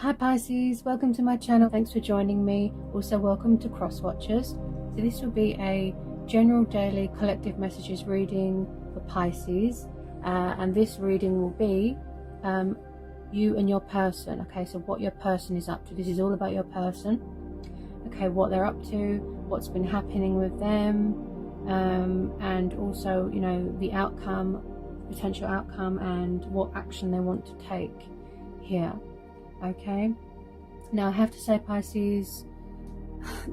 Hi Pisces, welcome to my channel. Thanks for joining me. Also welcome to Cross Watchers. So this will be a general daily collective messages reading for Pisces, and this reading will be you and your person. Okay, so what your person is up to. This is all about your person. Okay, what they're up to, what's been happening with them, and also, you know, the outcome, potential outcome, and what action they want to take here. Okay, now I have to say, Pisces,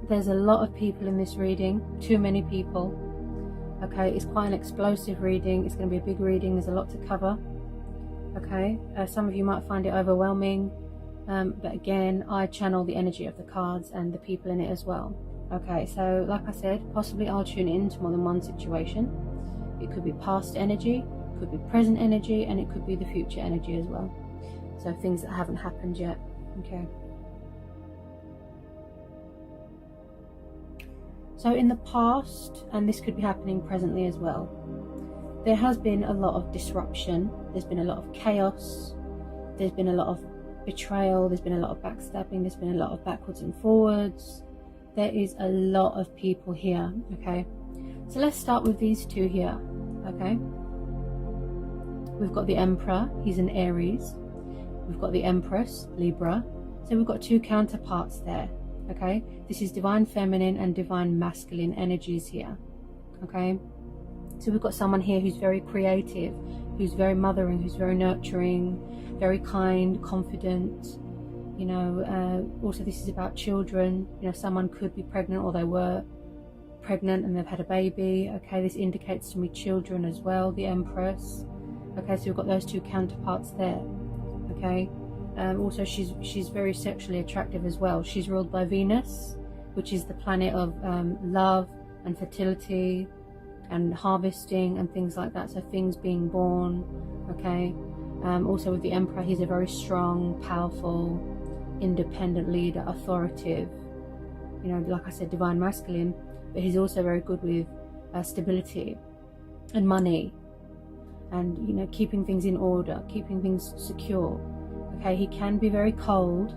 there's a lot of people in this reading, too many people. Okay, it's quite an explosive reading. It's going to be a big reading. There's a lot to cover. Okay, some of you might find it overwhelming, but again, I channel the energy of the cards and the people in it as well. Okay, so like I said, possibly I'll tune into more than one situation. It could be past energy, could be present energy, and it could be the future energy as well. So things that haven't happened yet. Okay. So in the past, and this could be happening presently as well, there has been a lot of disruption. There's been a lot of chaos. There's been a lot of betrayal. There's been a lot of backstabbing. There's been a lot of backwards and forwards. There is a lot of people here. Okay. So let's start with these two here. Okay. We've got the Emperor. He's an Aries. We've got the Empress, Libra. So we've got two counterparts there. Okay, this is divine feminine and divine masculine energies here. Okay, so we've got someone here who's very creative, who's very mothering, who's very nurturing, very kind, confident. You know, also this is about children. You know, someone could be pregnant, or they were pregnant and they've had a baby. Okay, this indicates to me children as well, the Empress. Okay, so we've got those two counterparts there. Okay, also she's very sexually attractive as well. She's ruled by Venus, which is the planet of love and fertility and harvesting and things like that, so things being born. Okay, also with the Emperor, he's a very strong, powerful, independent leader, authoritative, you know, like I said, divine masculine, but he's also very good with stability and money, and, you know, keeping things in order, keeping things secure. Okay, he can be very cold,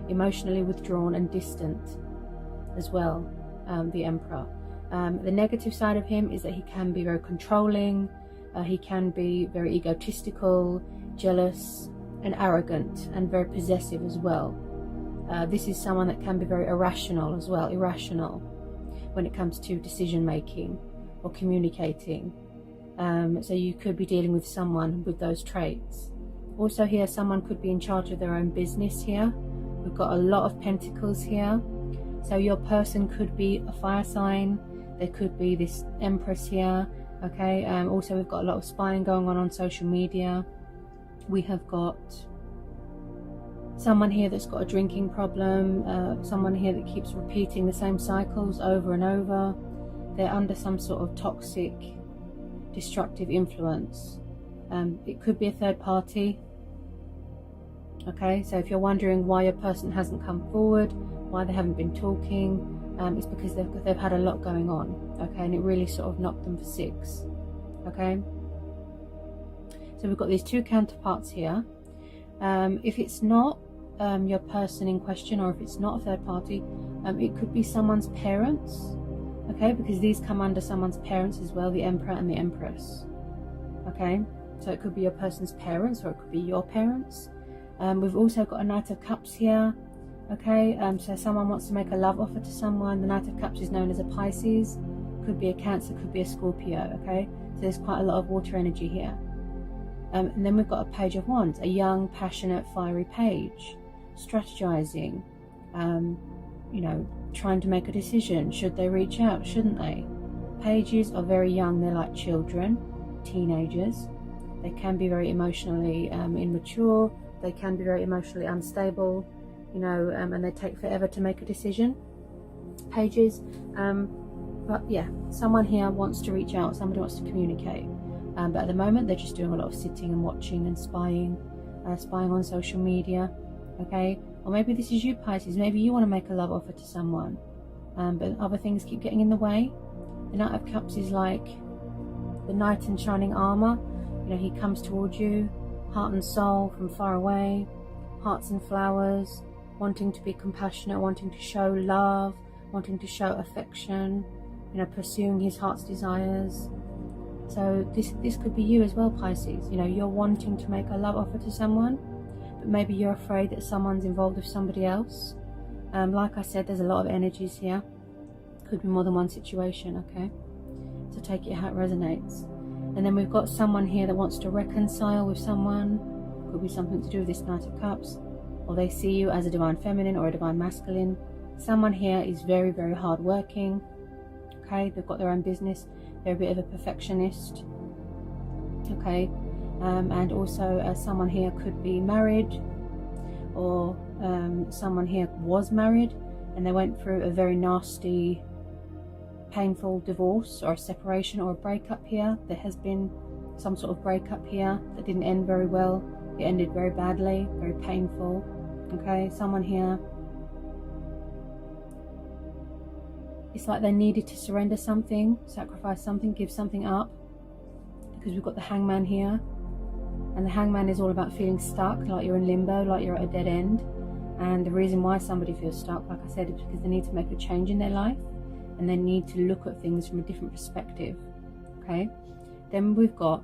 emotionally withdrawn and distant as well, the Emperor. The negative side of him is that he can be very controlling, he can be very egotistical, jealous and arrogant, and very possessive as well. This is someone that can be very irrational as well, irrational when it comes to decision making or communicating. So you could be dealing with someone with those traits. Also here, someone could be in charge of their own business here. We've got a lot of pentacles here. So your person could be a fire sign. There could be this Empress here. Okay, also we've got a lot of spying going on social media. We have got someone here that's got a drinking problem. Someone here that keeps repeating the same cycles over and over. They're under some sort of toxic, destructive influence. It could be a third party. Okay, so if you're wondering why your person hasn't come forward, why they haven't been talking, it's because they've had a lot going on. Okay, and it really sort of knocked them for six. Okay, so we've got these two counterparts here. If it's not your person in question, or if it's not a third party, it could be someone's parents. Okay, because these come under someone's parents as well, the Emperor and the Empress. Okay, so it could be your person's parents, or it could be your parents. We've also got a Knight of Cups here. Okay, so someone wants to make a love offer to someone. The Knight of Cups is known as a Pisces. Could be a Cancer, could be a Scorpio. Okay, so there's quite a lot of water energy here. And then we've got a Page of Wands, a young, passionate, fiery page, strategizing, you know, trying to make a decision. Should they reach out? Shouldn't they? Pages are very young. They're like children, teenagers. They can be very emotionally immature. They can be very emotionally unstable, you know, and they take forever to make a decision. Pages, but yeah, someone here wants to reach out. Somebody wants to communicate, but at the moment they're just doing a lot of sitting and watching and spying on social media. Okay, or maybe this is you, Pisces. Maybe you want to make a love offer to someone, but other things keep getting in the way. The Knight of Cups is like the knight in shining armor. You know, he comes towards you, heart and soul, from far away. hearts and flowers, wanting to be compassionate, wanting to show love, wanting to show affection, you know, pursuing his heart's desires. So this could be you as well, Pisces. You know, you're wanting to make a love offer to someone, but maybe you're afraid that someone's involved with somebody else. Like I said, there's a lot of energies here. Could be more than one situation, okay? So take it how it resonates. And then we've got someone here that wants to reconcile with someone. Could be something to do with this Knight of Cups. Or they see you as a divine feminine or a divine masculine. Someone here is very, very hardworking. Okay, they've got their own business. They're a bit of a perfectionist. Okay, and also someone here could be married, or someone here was married and they went through a very nasty, painful divorce or a separation or a breakup here. There has been some sort of breakup here that didn't end very well. It ended very badly, very painful. Okay, someone here, it's like they needed to surrender something, sacrifice something, give something up, because we've got the Hangman here, and the Hangman is all about feeling stuck, like you're in limbo, like you're at a dead end. And the reason why somebody feels stuck, like I said, is because they need to make a change in their life, and they need to look at things from a different perspective. Okay, then we've got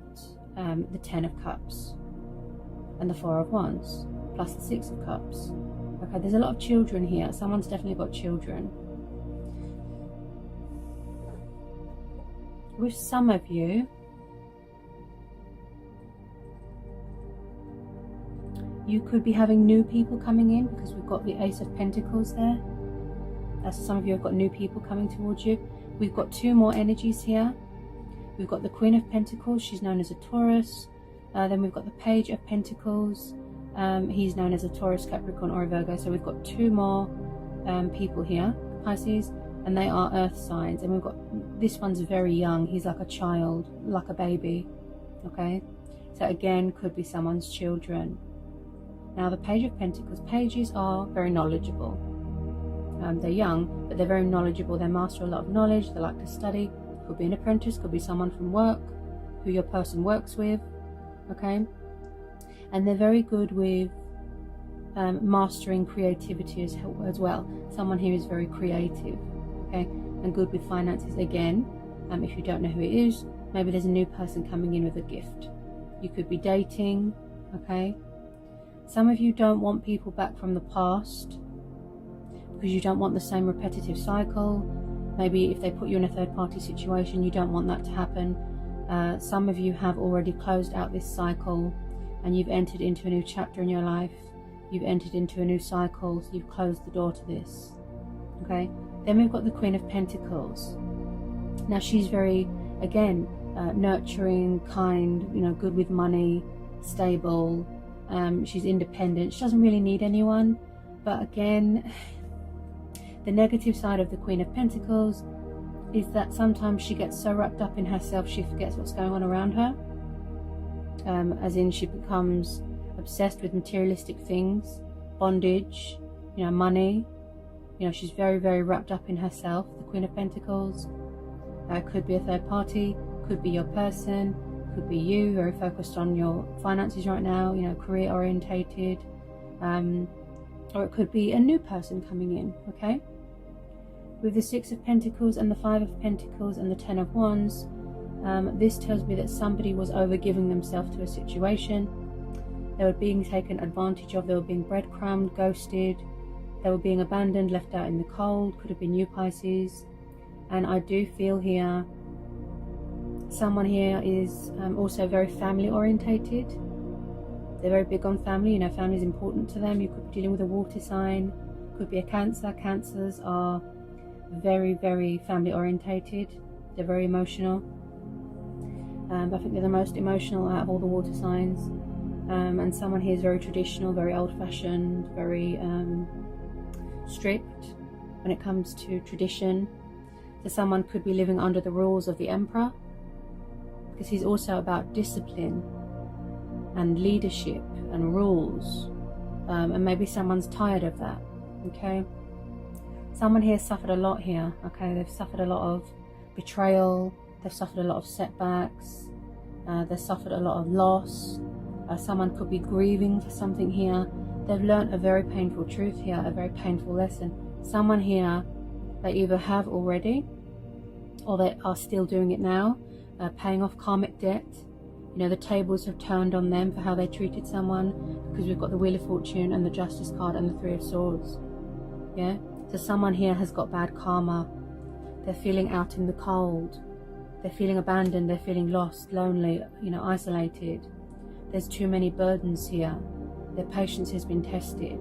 the 10 of Cups and the 4 of Wands plus the 6 of Cups. Okay, there's a lot of children here. Someone's definitely got children. With some of you, you could be having new people coming in, because we've got the Ace of Pentacles there. So some of you have got new people coming towards you. We've got 2 more energies here. We've got the Queen of Pentacles, she's known as a Taurus. Then we've got the Page of Pentacles, he's known as a Taurus, Capricorn or a Virgo. So we've got 2 more people here, Pisces, and they are earth signs. And we've got, this one's very young, he's like a child, like a baby. Okay, so again, could be someone's children. Now the Page of Pentacles, pages are very knowledgeable. They're young, but they're very knowledgeable. They master a lot of knowledge. They like to study. Could be an apprentice, could be someone from work who your person works with. Okay, and they're very good with mastering creativity as well. Someone here is very creative. Okay, and good with finances again. If you don't know who it is, maybe there's a new person coming in with a gift. You could be dating. Okay, some of you don't want people back from the past because you don't want the same repetitive cycle. Maybe if they put you in a third-party situation, you don't want that to happen. Some of you have already closed out this cycle and you've entered into a new chapter in your life. You've entered into a new cycle, so you've closed the door to this. Okay, then we've got the Queen of Pentacles. Now she's very, again, nurturing, kind, you know, good with money, stable. She's independent. She doesn't really need anyone. But again, the negative side of the Queen of Pentacles is that sometimes she gets so wrapped up in herself she forgets what's going on around her. As in, she becomes obsessed with materialistic things, bondage, you know, money. You know, she's very, very wrapped up in herself, the Queen of Pentacles. Could be a third party, could be your person, could be you, very focused on your finances right now, you know, career orientated, or it could be a new person coming in. Okay, with the 6 of Pentacles and the 5 of Pentacles and the 10 of Wands, this tells me that somebody was overgiving themselves to a situation. They were being taken advantage of, they were being breadcrumbed, ghosted, they were being abandoned, left out in the cold. Could have been you, Pisces. And I do feel here someone here is also very family orientated. They're very big on family, you know, family is important to them. You could be dealing with a water sign, could be a Cancer. Cancers are very, very family orientated. They're very emotional. I think they're the most emotional out of all the water signs. And someone here is very traditional, very old-fashioned, very strict when it comes to tradition. So someone could be living under the rules of the Emperor, because he's also about discipline and leadership and rules, and maybe someone's tired of that. Okay, someone here suffered a lot here. Okay, they've suffered a lot of betrayal, they've suffered a lot of setbacks, they've suffered a lot of loss. Someone could be grieving for something here. They've learnt a very painful truth here, a very painful lesson. Someone here, they either have already, or they are still doing it now, paying off karmic debt. You know, the tables have turned on them for how they treated someone, because we've got the Wheel of Fortune and the Justice card and the Three of Swords. Yeah, so someone here has got bad karma. They're feeling out in the cold. They're feeling abandoned. They're feeling lost, lonely, you know, isolated. There's too many burdens here. Their patience has been tested.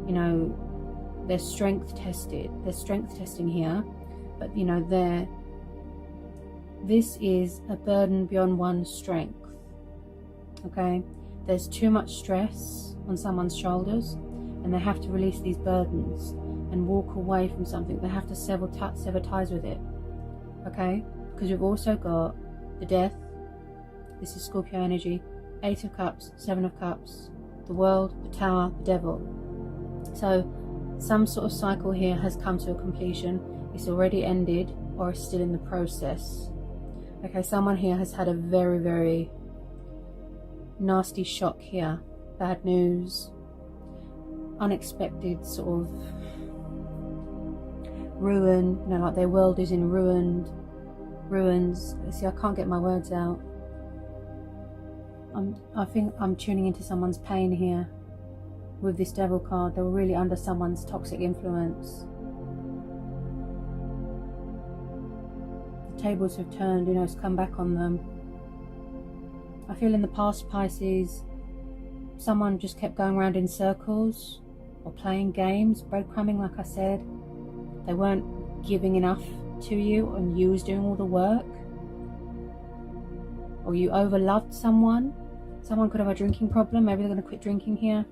You know, their strength tested. There's strength testing here. But, you know, this is a burden beyond one's strength. Okay? There's too much stress on someone's shoulders, and they have to release these burdens and walk away from something. They have to sever ties with it. Okay? Because we've also got the Death. This is Scorpio energy. 8 of Cups, 7 of Cups, the World, the Tower, the Devil. So some sort of cycle here has come to a completion. It's already ended, or is still in the process. Okay, someone here has had a very, very nasty shock here. Bad news, unexpected sort of ruin, you know, like their world is in ruins. See, I can't get my words out. I think I'm tuning into someone's pain here with this Devil card. They were really under someone's toxic influence. The tables have turned, you know, it's come back on them. I feel in the past, Pisces, someone just kept going around in circles or playing games, breadcrumbing, like I said. They weren't giving enough to you, and you was doing all the work. Or you overloved someone. Someone could have a drinking problem. Maybe they're going to quit drinking here.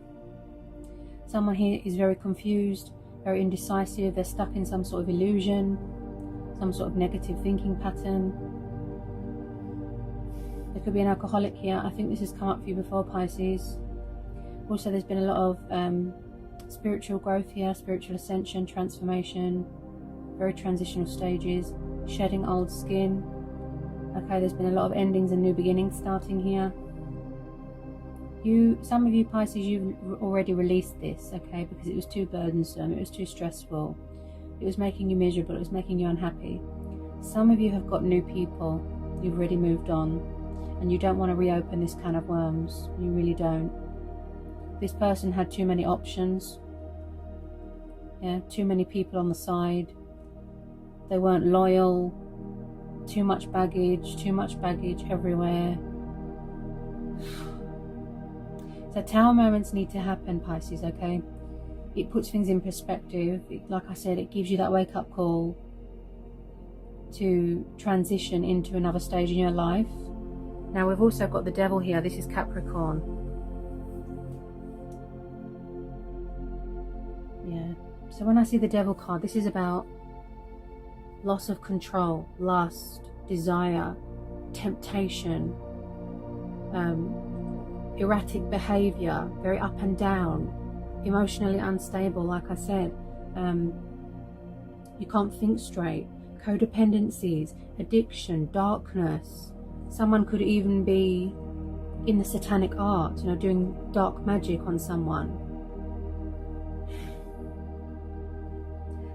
Someone here is very confused, very indecisive. They're stuck in some sort of illusion, some sort of negative thinking pattern. There could be an alcoholic here. I think this has come up for you before, Pisces. Also, there's been a lot of spiritual growth here, spiritual ascension, transformation, very transitional stages, shedding old skin. Okay, there's been a lot of endings and new beginnings starting here. Some of you Pisces, you've already released this, okay, because it was too burdensome, it was too stressful, it was making you miserable, it was making you unhappy. Some of you have got new people, you've already moved on, and you don't want to reopen this can of worms. You really don't. This person had too many options, yeah, too many people on the side. They weren't loyal. Too much baggage everywhere. So Tower moments need to happen, Pisces, okay? It puts things in perspective. Like I said, it gives you that wake-up call to transition into another stage in your life. Now we've also got the Devil here. This is Capricorn. Yeah. So when I see the Devil card, this is about loss of control, lust, desire, temptation, erratic behavior, very up and down, emotionally unstable, like I said. You can't think straight, codependencies, addiction, darkness. Someone could even be in the satanic art, you know, doing dark magic on someone.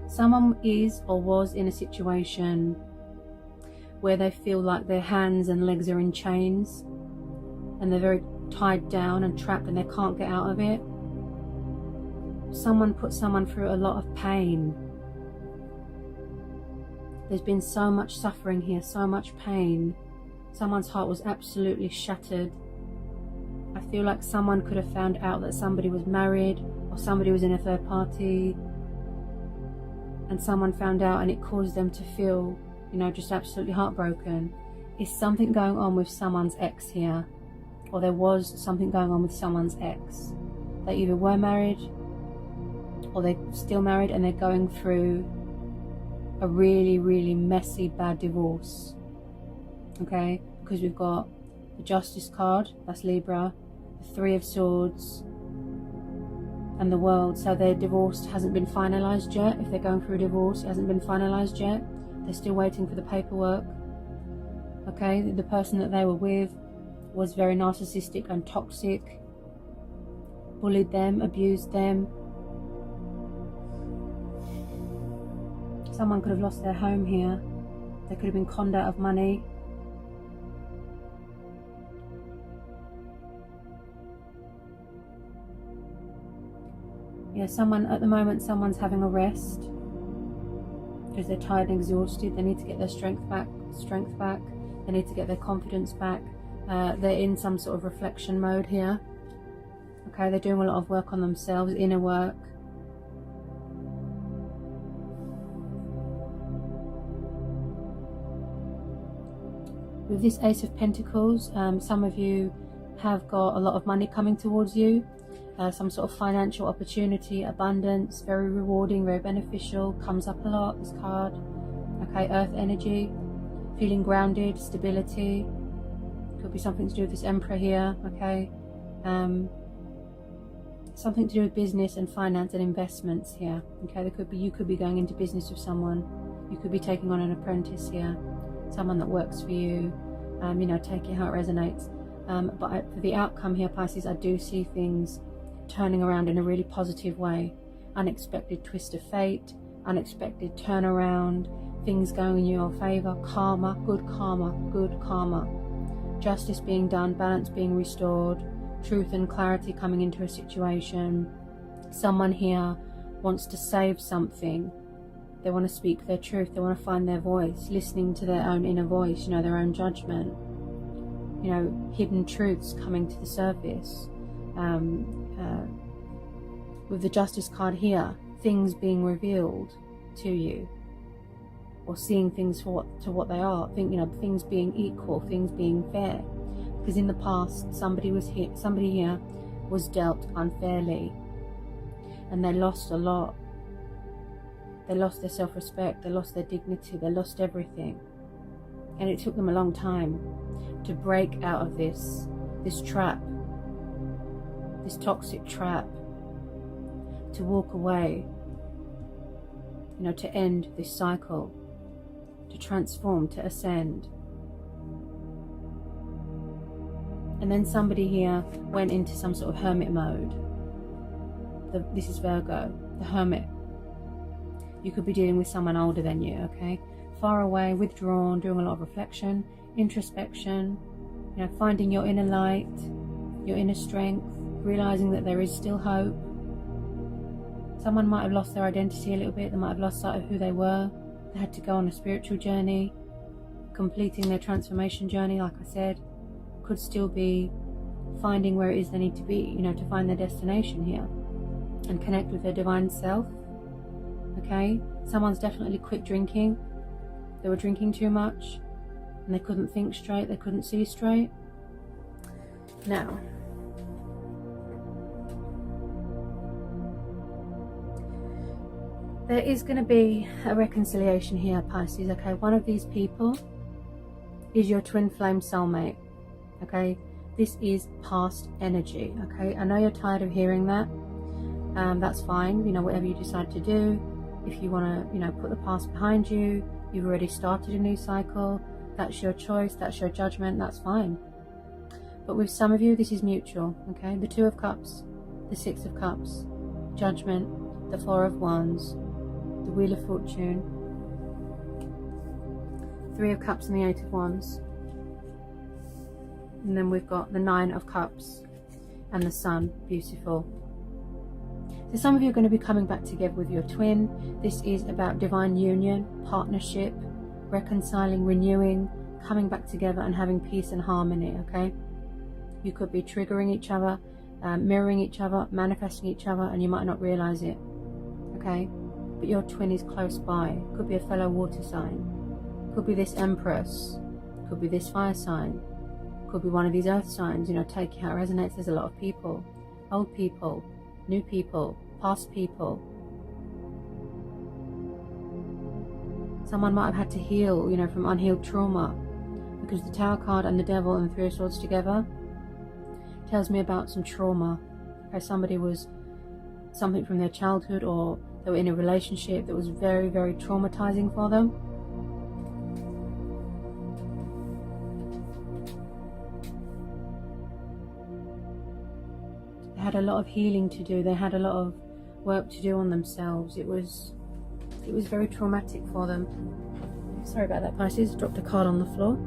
Someone is or was in a situation where they feel like their hands and legs are in chains and they're very tied down and trapped and they can't get out of it. Someone put someone through a lot of pain. There's been so much suffering here, so much pain. Someone's heart was absolutely shattered. I feel like someone could have found out that somebody was married or somebody was in a third party, and someone found out and it caused them to feel, you know, just absolutely heartbroken. Is something going on with someone's ex here? Or there was something going on with someone's ex. They either were married or they're still married and they're going through a really, really messy, bad divorce. Okay? Because we've got the Justice card, that's Libra, the Three of Swords, and the World. So their divorce hasn't been finalized yet. If they're going through a divorce, it hasn't been finalized yet. They're still waiting for the paperwork. Okay, the person that they were with was very narcissistic and toxic. bullied them, abused them. Someone could have lost their home here. They could have been conned out of money. Yeah, at the moment, someone's having a rest because they're tired and exhausted. They need to get their strength back. They need to get their confidence back. They're in some sort of reflection mode here. Okay, they're doing a lot of work on themselves, inner work. With this Ace of Pentacles, some of you have got a lot of money coming towards you. Some sort of financial opportunity, abundance, very rewarding, very beneficial, comes up a lot, this card. Okay, earth energy, feeling grounded, stability. Could be something to do with this Emperor here, okay. Something to do with business and finance and investments here, okay. You could be going into business with someone. You could be taking on an apprentice here, someone that works for you. You know, take it how it resonates. But for the outcome here, Pisces, I do see things turning around in a really positive way. Unexpected twist of fate, unexpected turnaround, things going in your favor, karma, good karma, good karma. Justice being done, balance being restored, truth and clarity coming into a situation. Someone here wants to save something. They want to speak their truth. They want to find their voice, listening to their own inner voice, you know, their own judgment. You know, hidden truths coming to the surface. With the Justice card here, things being revealed to you, or seeing things for what they are. Things being equal, things being fair. Because in the past, somebody here was dealt unfairly, and they lost a lot. They lost their self-respect, they lost their dignity, they lost everything. And it took them a long time to break out of this trap, this toxic trap, to walk away, you know, to end this cycle, to transform, to ascend. And then somebody here went into some sort of hermit mode. This is Virgo, the hermit. You could be dealing with someone older than you, okay? Far away, withdrawn, doing a lot of reflection, introspection, you know, finding your inner light, your inner strength, realizing that there is still hope. Someone might have lost their identity a little bit. They might have lost sight of who they were. They had to go on a spiritual journey, completing their transformation journey, like I said. Could still be finding where it is they need to be, you know, to find their destination here and connect with their divine self. Okay, someone's definitely quit drinking. They were drinking too much and they couldn't think straight, they couldn't see straight. Now, there is going to be a reconciliation here, Pisces, okay? One of these people is your twin flame soulmate, okay? This is past energy, okay? I know you're tired of hearing that. That's fine, you know, whatever you decide to do. If you want to, you know, put the past behind you, you've already started a new cycle. That's your choice, that's your judgment, that's fine. But with some of you, this is mutual, okay? The Two of Cups, the Six of Cups, Judgment, the Four of Wands, the Wheel of Fortune, Three of Cups and the Eight of Wands. And then we've got the Nine of Cups and the Sun, beautiful. So some of you are going to be coming back together with your twin. This is about divine union, partnership, reconciling, renewing, coming back together and having peace and harmony, okay? You could be triggering each other, mirroring each other, manifesting each other, and you might not realize it, okay? But your twin is close by. Could be a fellow water sign. Could be this Empress. Could be this fire sign. Could be one of these earth signs, you know, take it how it resonates. There's a lot of people, old people, new people, past people. Someone might have had to heal, you know, from unhealed trauma, because the Tower card and the Devil and the Three of Swords together tells me about some trauma. Okay, somebody was something from their childhood, or they were in a relationship that was very, very traumatizing for them. They had a lot of healing to do. They had a lot of work to do on themselves. It was very traumatic for them. Sorry about that, Pisces. Dropped a card on the floor.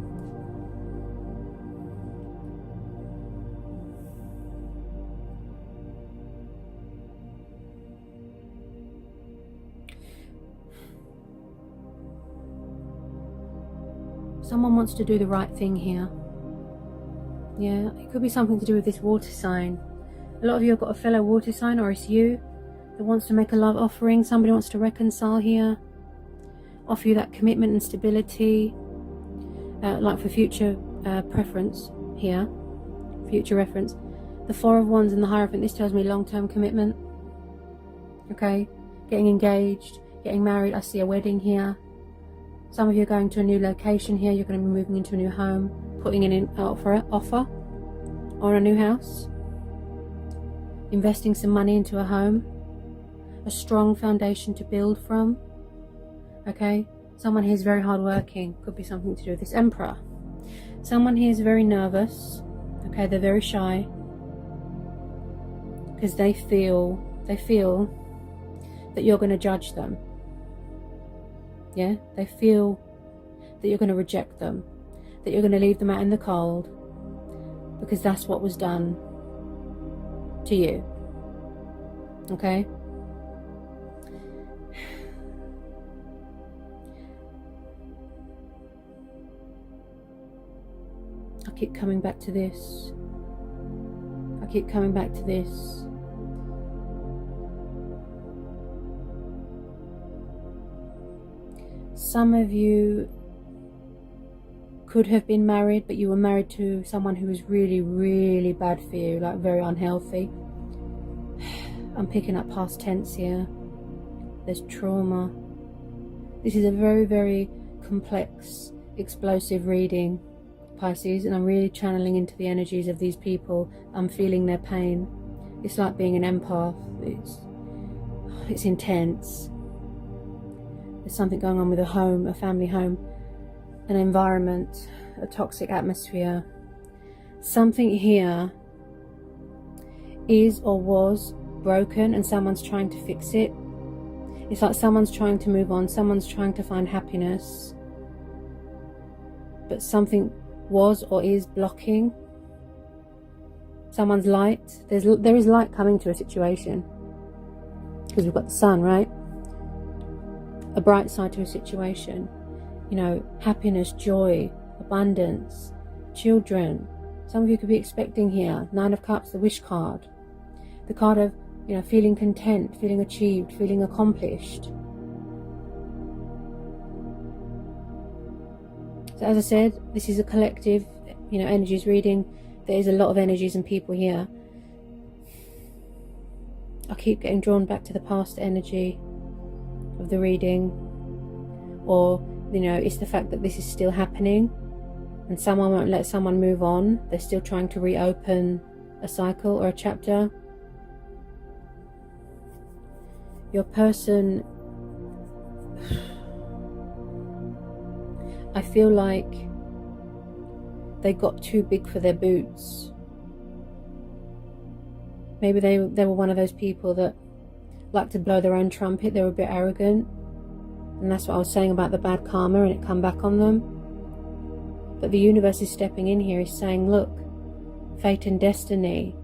Someone wants to do the right thing here. Yeah, it could be something to do with this water sign. A lot of you have got a fellow water sign, or it's you that wants to make a love offering. Somebody wants to reconcile here, offer you that commitment and stability, like for future preference here, future reference. The Four of Wands and the Hierophant, this tells me long-term commitment. Okay, getting engaged, getting married. I see a wedding here. Some of you are going to a new location here. You're going to be moving into a new home, putting in an offer on a new house, investing some money into a home, a strong foundation to build from. Okay, someone here is very hardworking. Could be something to do with this Emperor. Someone here is very nervous. Okay, they're very shy because they feel that you're going to judge them. Yeah, they feel that you're going to reject them, that you're going to leave them out in the cold, because that's what was done to you. Okay? I keep coming back to this. I keep coming back to this. Some of you could have been married, but you were married to someone who was really, really bad for you, like very unhealthy. I'm picking up past tense here. There's trauma. This is a very, very complex, explosive reading, Pisces, and I'm really channeling into the energies of these people. I'm feeling their pain. It's like being an empath. It's intense. There's something going on with a home, a family home, an environment, a toxic atmosphere. Something here is or was broken and someone's trying to fix it. It's like someone's trying to move on, someone's trying to find happiness, but something was or is blocking someone's light. There is light coming to a situation, because we've got the sun, right? A bright side to a situation, you know, happiness, joy, abundance, children. Some of you could be expecting here. Nine of Cups, the wish card, the card of, you know, feeling content, feeling achieved, feeling accomplished. So as I said, this is a collective, you know, energies reading. There is a lot of energies and people here. I keep getting drawn back to the past energy of the reading, or, you know, it's the fact that this is still happening and someone won't let someone move on. They're still trying to reopen a cycle or a chapter. Your person, I feel like they got too big for their boots. Maybe they were one of those people that like to blow their own trumpet. They were a bit arrogant, and that's what I was saying about the bad karma and it come back on them. But the universe is stepping in here, is saying, look, fate and destiny,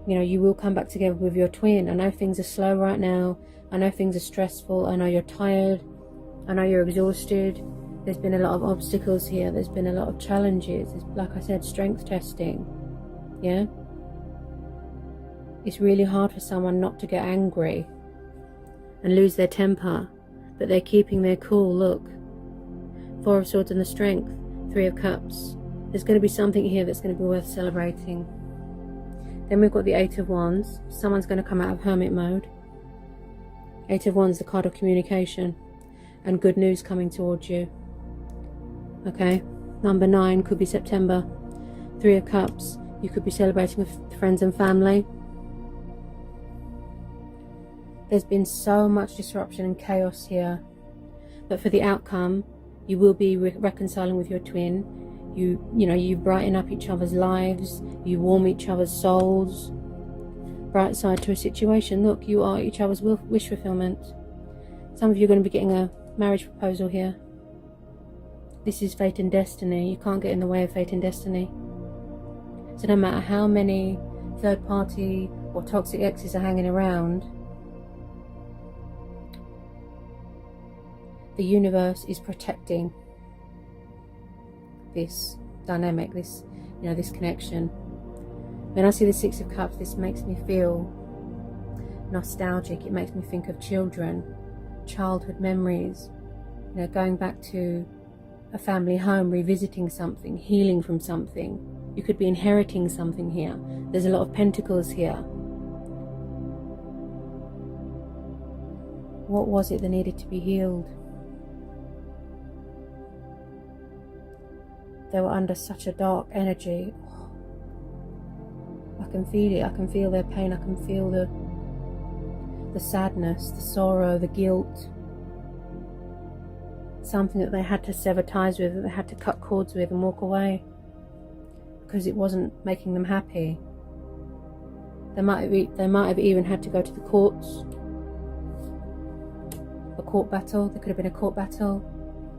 you know, you will come back together with your twin. I know things are slow right now, I know things are stressful, I know you're tired, I know you're exhausted. There's been a lot of obstacles here, there's been a lot of challenges. It's, like I said, strength testing. Yeah, it's really hard for someone not to get angry and lose their temper, but they're keeping their cool. Look, Four of Swords and the Strength, Three of Cups. There's going to be something here that's going to be worth celebrating. Then we've got the Eight of Wands. Someone's going to come out of hermit mode. Eight of Wands, the card of communication and good news coming towards you. Okay, number 9 could be September. Three of Cups, you could be celebrating with friends and family. There's been so much disruption and chaos here, but for the outcome, you will be reconciling with your twin. You know, you brighten up each other's lives, you warm each other's souls. bright side to a situation. Look, you are each other's wish fulfillment. Some of you are going to be getting a marriage proposal here. This is fate and destiny. You can't get in the way of fate and destiny. So no matter how many third party or toxic exes are hanging around, the universe is protecting this dynamic, this, this connection. When I see the Six of Cups, this makes me feel nostalgic. It makes me think of children, childhood memories, going back to a family home, revisiting something, healing from something. You could be inheriting something here. There's a lot of pentacles here. What was it that needed to be healed? They were under such a dark energy. I can feel it. I can feel their pain. I can feel the sadness, the sorrow, the guilt. Something that they had to sever ties with, that they had to cut cords with and walk away because it wasn't making them happy. They might have even had to go to the courts. A court battle. There could have been a court battle.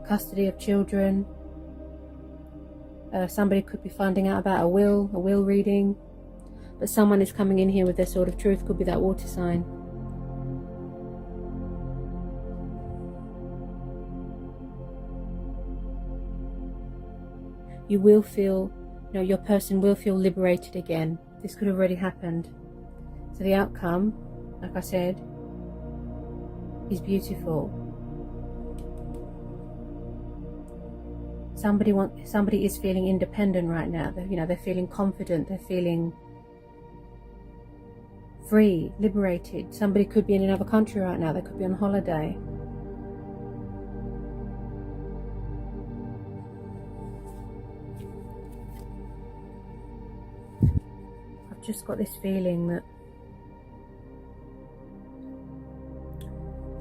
Custody of children. Somebody could be finding out about a will reading. But someone is coming in here with their sword of truth. Could be that water sign. You will feel, your person will feel liberated again. This could have already happened. So the outcome, like I said, is beautiful. Somebody is feeling independent right now. They're feeling confident. They're feeling free, liberated. Somebody could be in another country right now. They could be on holiday. I've just got this feeling that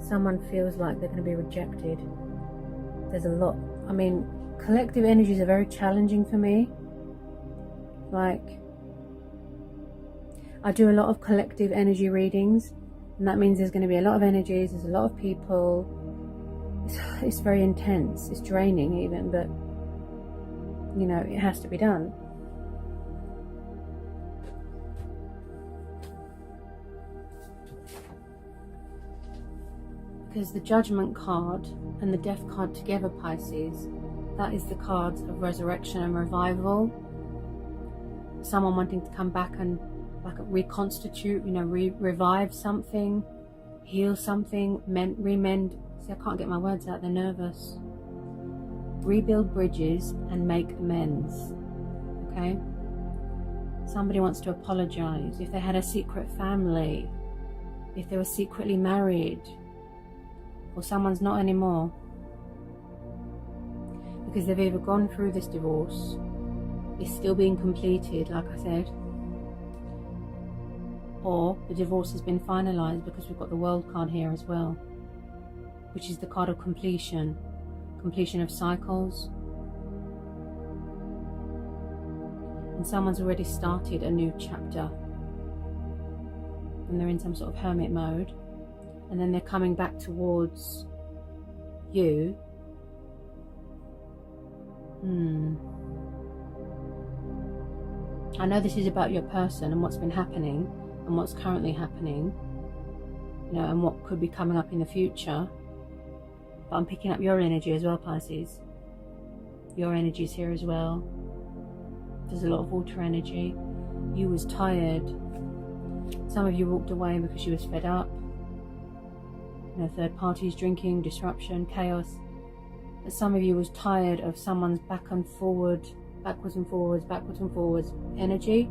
someone feels like they're going to be rejected. There's a lot. Collective energies are very challenging for me. I do a lot of collective energy readings, and that means there's going to be a lot of energies, there's a lot of people. It's very intense, it's draining even, but it has to be done. Because the Judgment card and the Death card together, Pisces, that is the cards of resurrection and revival. Someone wanting to come back and reconstitute, revive something, heal something, remend. See, I can't get my words out, they're nervous. Rebuild bridges and make amends. Okay? Somebody wants to apologize. If they had a secret family, if they were secretly married, or someone's not anymore. Because they've either gone through this divorce, it's still being completed, like I said, or the divorce has been finalized, because we've got the World card here as well, which is the card of completion of cycles. And someone's already started a new chapter, and they're in some sort of hermit mode, and then they're coming back towards you. I know this is about your person and what's been happening and what's currently happening, and what could be coming up in the future. But I'm picking up your energy as well, Pisces. Your energy's here as well. There's a lot of water energy. You was tired. Some of you walked away because you was fed up. Third parties, drinking, disruption, chaos. But some of you was tired of someone's backwards and forwards energy.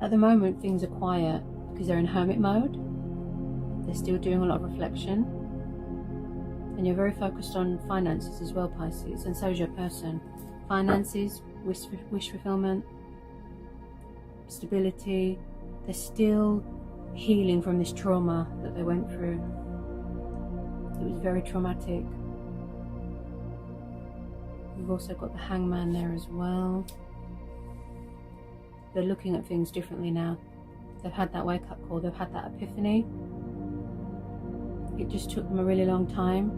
At the moment, things are quiet because they're in hermit mode. They're still doing a lot of reflection. And you're very focused on finances as well, Pisces, and so is your person. Finances, wish fulfillment, stability. They're still healing from this trauma that they went through. It was very traumatic. We've also got the Hangman there as well. They're looking at things differently now. They've had that wake-up call. They've had that epiphany. It just took them a really long time.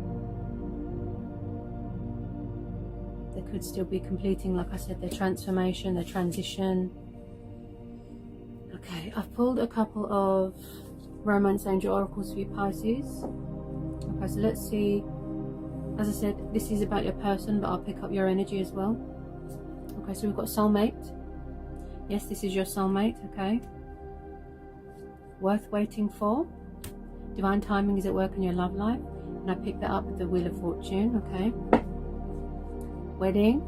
They could still be completing, like I said, their transformation, their transition. Okay, I've pulled a couple of Romance Angel Oracles for you, Pisces. Okay, so let's see. As I said, this is about your person, but I'll pick up your energy as well. Okay, so we've got soulmate. Yes, this is your soulmate, okay. Worth waiting for. Divine timing is at work in your love life. And I picked that up with the Wheel of Fortune, okay. Wedding.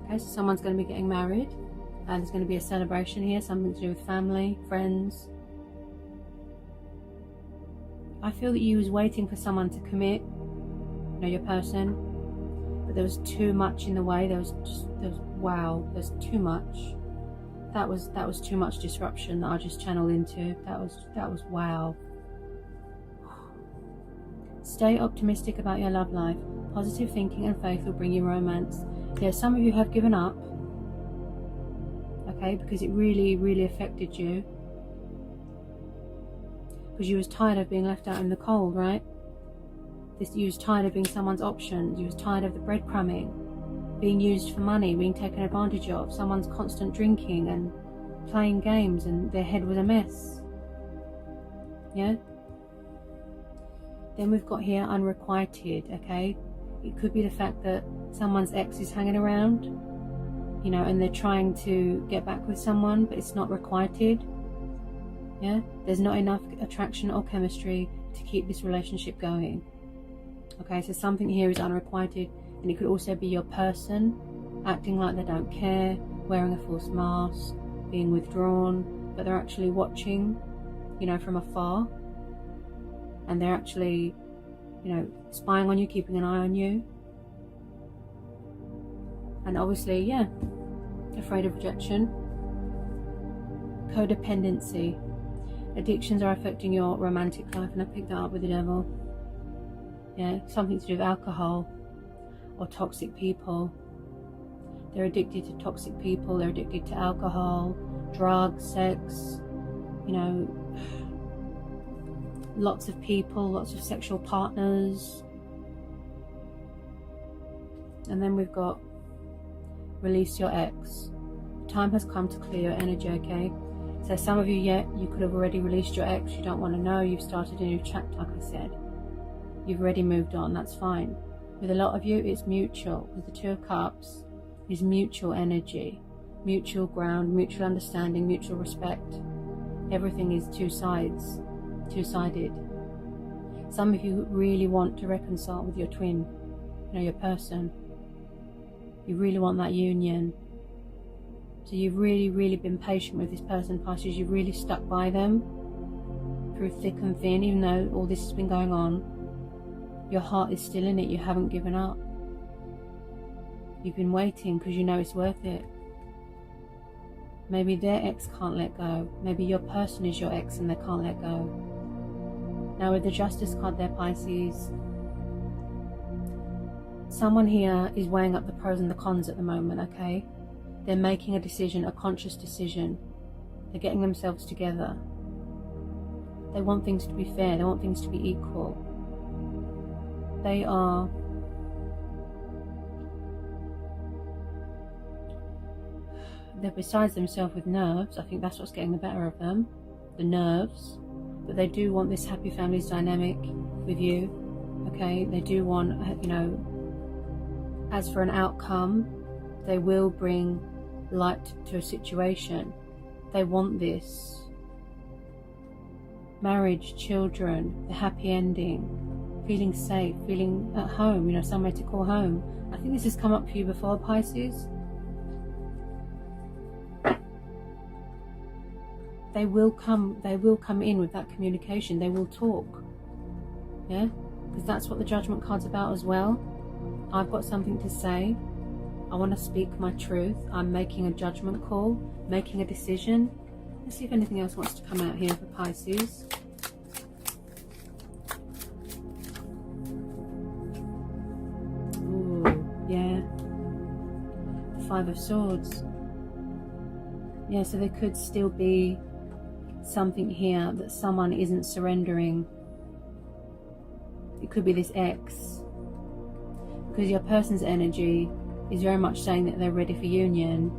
Okay, so someone's going to be getting married. And there's going to be a celebration here, something to do with family, friends. I feel that you was waiting for someone to commit. You know, your person, but there was too much in the way. There's too much. That was too much disruption that I just channeled into. That was wow. Stay optimistic about your love life. Positive thinking and faith will bring you romance. Yeah, some of you have given up, okay, because it really affected you, because you was tired of being left out in the cold, right? You was tired of being someone's option. You was tired of the breadcrumbing, being used for money, being taken advantage of, someone's constant drinking and playing games, and their head was a mess. Yeah? Then we've got here unrequited, okay? It could be the fact that someone's ex is hanging around, you know, and they're trying to get back with someone, but it's not requited. Yeah? There's not enough attraction or chemistry to keep this relationship going. Okay, so something here is unrequited, and it could also be your person acting like they don't care, wearing a false mask, being withdrawn, but they're actually watching, you know, from afar, and they're actually, you know, spying on you, keeping an eye on you. And obviously, yeah, afraid of rejection. Codependency. Addictions are affecting your romantic life, and I picked that up with the Devil. Yeah, something to do with alcohol or toxic people. They're addicted to toxic people, they're addicted to alcohol, drugs, sex, you know, lots of people, lots of sexual partners. And then we've got release your ex. Time has come to clear your energy, okay? So some of you, you could have already released your ex, you don't want to know, you've started a new chapter, like I said. You've already moved on, that's fine. With a lot of you, it's mutual. With the Two of Cups, is mutual energy, mutual ground, mutual understanding, mutual respect. Everything is two-sided. Some of you really want to reconcile with your twin, you know, your person. You really want that union. So you've really been patient with this person, Pisces. You've really stuck by them through thick and thin, even though all this has been going on. Your heart is still in it. You haven't given up. You've been waiting because you know it's worth it. Maybe their ex can't let go. Maybe your person is your ex and they can't let go. Now with the Justice card there, Pisces, someone here is weighing up the pros and the cons at the moment, okay? They're making a decision, a conscious decision. They're getting themselves together. They want things to be fair. They want things to be equal. They're besides themselves with nerves. I think that's what's getting the better of them, the nerves. But they do want this happy families dynamic with you, okay? They do want, you know, as for an outcome, they will bring light to a situation. They want this. Marriage, children, the happy ending. Feeling safe, feeling at home, you know, somewhere to call home. I think this has come up for you before, Pisces. They will come in with that communication. They will talk. Yeah? Because that's what the Judgment card's about as well. I've got something to say. I want to speak my truth. I'm making a judgment call, making a decision. Let's see if anything else wants to come out here for Pisces. Ooh, yeah. The Five of Swords. Yeah, so there could still be something here that someone isn't surrendering. It could be this ex. Because your person's energy is very much saying that they're ready for union.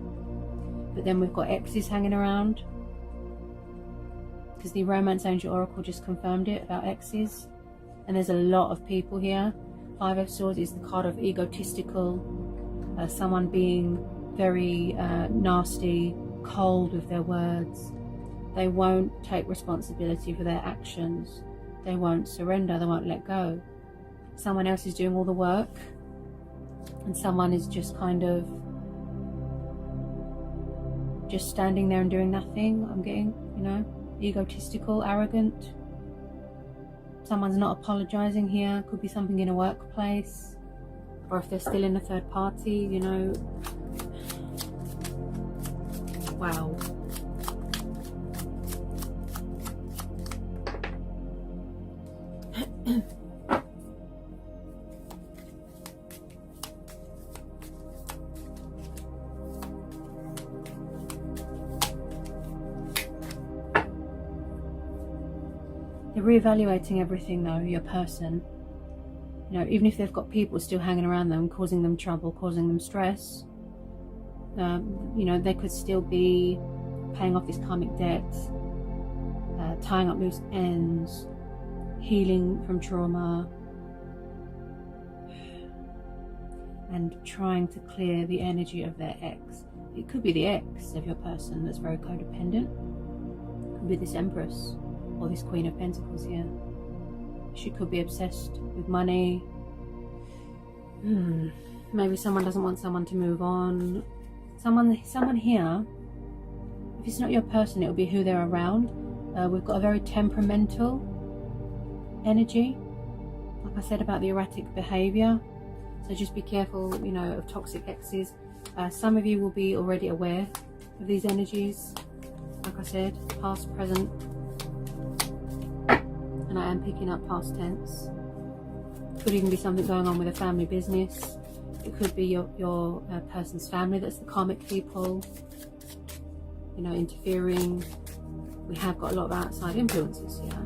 But then we've got exes hanging around. Because the Romance Angel Oracle just confirmed it about exes. And there's a lot of people here. Five of Swords is the card of egotistical. Someone being very nasty, cold with their words. They won't take responsibility for their actions. They won't surrender. They won't let go. Someone else is doing all the work. And someone is just kind of just standing there and doing nothing. I'm getting, you know, egotistical, arrogant. Someone's not apologizing here. Could be something in a workplace, or if they're still in a third party, you know. Wow. They're reevaluating everything though, your person. You know, even if they've got people still hanging around them, causing them trouble, causing them stress, you know, they could still be paying off this karmic debt, tying up loose ends, healing from trauma, and trying to clear the energy of their ex. It could be the ex of your person that's very codependent. It could be this Empress or this Queen of Pentacles here. She could be obsessed with money. Maybe someone doesn't want someone to move on. Someone here, if it's not your person, it'll be who they're around. We've got a very temperamental energy, like I said about the erratic behavior. So just be careful, you know, of toxic exes. Some of you will be already aware of these energies, like I said, past, present, and I am picking up past tense. Could even be something going on with a family business. It could be your person's family that's the karmic people, you know, interfering. We have got a lot of outside influences here.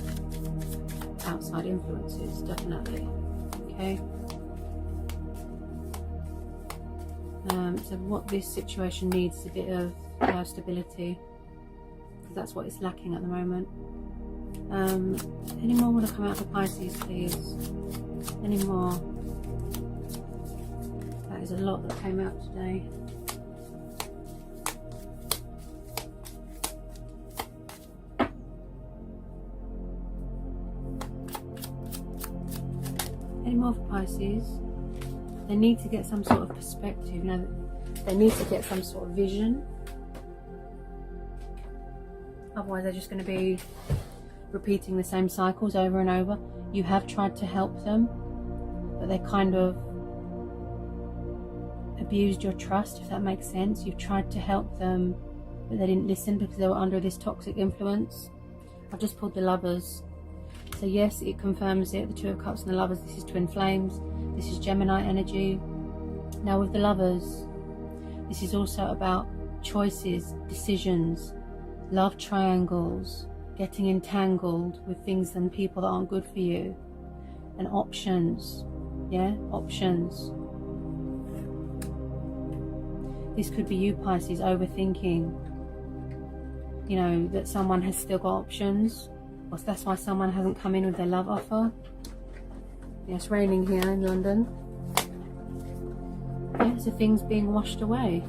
Outside influences, definitely. Okay. So what this situation needs is a bit of stability, because that's what it's lacking at the moment. Any more want to come out for Pisces, please? Any more? That is a lot that came out today. Any more for Pisces? They need to get some sort of perspective, you know, they need to get some sort of vision. Otherwise they're just going to be repeating the same cycles over and over. You have tried to help them, but they kind of abused your trust, if that makes sense. You've tried to help them, but they didn't listen because they were under this toxic influence. I've just pulled the Lovers. So yes, it confirms it. The Two of Cups and the Lovers. This is twin flames. This is Gemini energy. Now with the Lovers, this is also about choices, decisions, love triangles, getting entangled with things and people that aren't good for you, and options. Yeah, options. This could be you, Pisces, overthinking, you know, that someone has still got options, or that's why someone hasn't come in with their love offer. Yeah, it's raining here in London. Yeah, so things being washed away.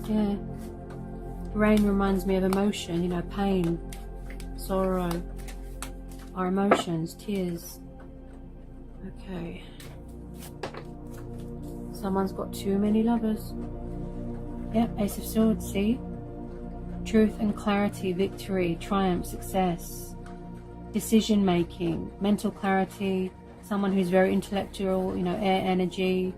Yeah. Rain reminds me of emotion, you know, pain, sorrow, our emotions, tears. Okay. Someone's got too many lovers. Yep, Ace of Swords, see? Truth and clarity, victory, triumph, success, decision making, mental clarity, someone who's very intellectual, you know, air energy,